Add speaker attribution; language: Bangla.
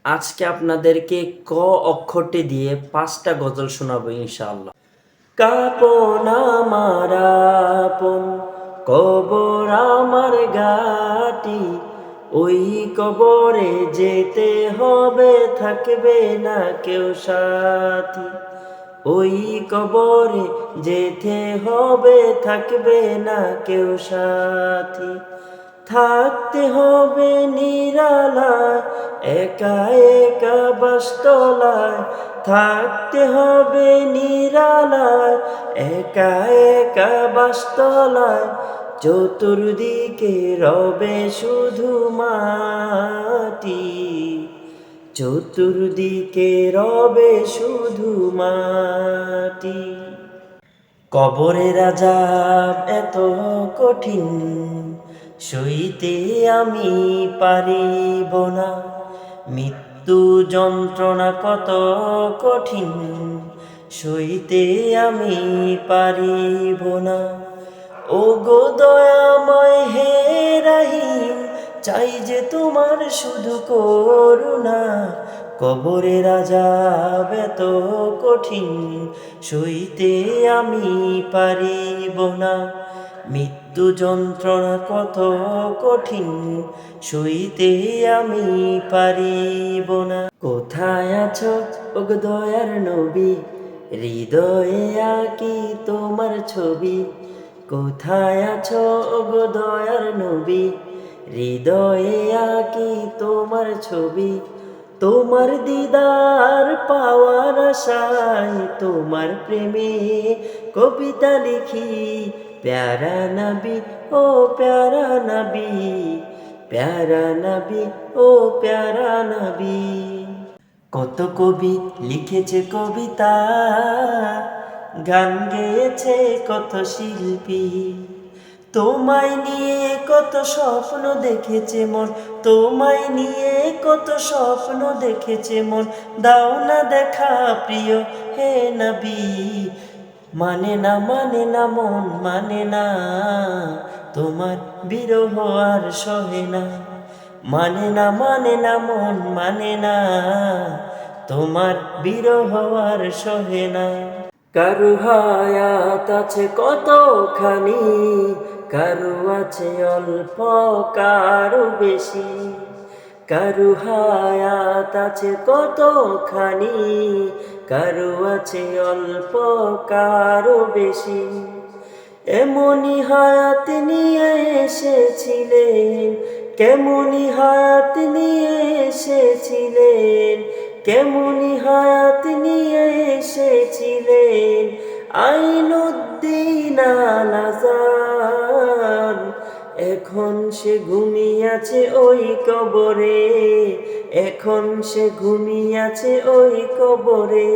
Speaker 1: আজকে আপনাদেরকে ক অক্ষরটি দিয়ে ৫টা গজল শোনাবো ইনশাআল্লাহ। কাপন আমার আপন, কবর আমার ঘাটি, ওই কবরে যেতে হবে, থাকবে না কেউ সাথী। ওই কবরে যেতে হবে, থাকবে না কেউ সাথী। থাকতে হবে নিরালায়, একা একা বাসতলায়। থাকতে হবে নিরালায়, একা একা বাসতলায়। চতুর্দিকে রবে শুধু মাটি, চতুর্দিকে রবে শুধু মাটি। কবরের আযাব এত কঠিন, সইতে আমি পারিব না। মৃত্যু যন্ত্রণা কত কঠিন, সইতে আমি পারিব না। ওগো দয়াময় হে রহিম, চাই যে তোমার শুধু করুণা। কবরের আযাব এত কঠিন, সইতে আমি পারিব না। মৃত্যু যন্ত্রণা কত কঠিন, সইতে আমি পারিব না। কোথায় আছো ওগো দয়ার নবী, হৃদয়ে আঁকি তোমার ছবি। কোথায় আছো ওগো দয়ার নবী, হৃদয়ে আঁকি তোমার ছবি। তোমার দিদার পাওয়ার আশায়, তোমার প্রেমে কবিতা লিখি। প্যারা নবী ও প্যারা নবী, প্যারা নবী ও প্যারা নবী। কত কবি লিখেছে কবিতা, গান গেয়েছে কত শিল্পী। তোমায় নিয়ে কত স্বপ্ন দেখেছে মন, তোমায় নিয়ে কত স্বপ্ন দেখেছে মন। দাও না দেখা প্রিয় হে নবী, মানে না মানে না মন মানে না, তোমার বিরহ আর সহে না। মানে না মানে না মন মানে না, তোমার বিরহ আর সহে না। কারু হায়াত আছে কতখানি, কারু আছে অল্প কারু বেশি। কারু হায়াত আছে কতখানি, কারু আছে অল্প কারু বেশি। এমনি হায়াত নিয়ে এসেছিলেন, কেমনি হায়াত নিয়ে এসেছিলেন, কেমনি হায়াত নিয়ে এসেছিলেন আইনুদ্দিন আল আযান। এখন সে ঘুমিয়ে আছে ওই কবরে, এখন সে ঘুমিয়ে আছে ওই কবরে।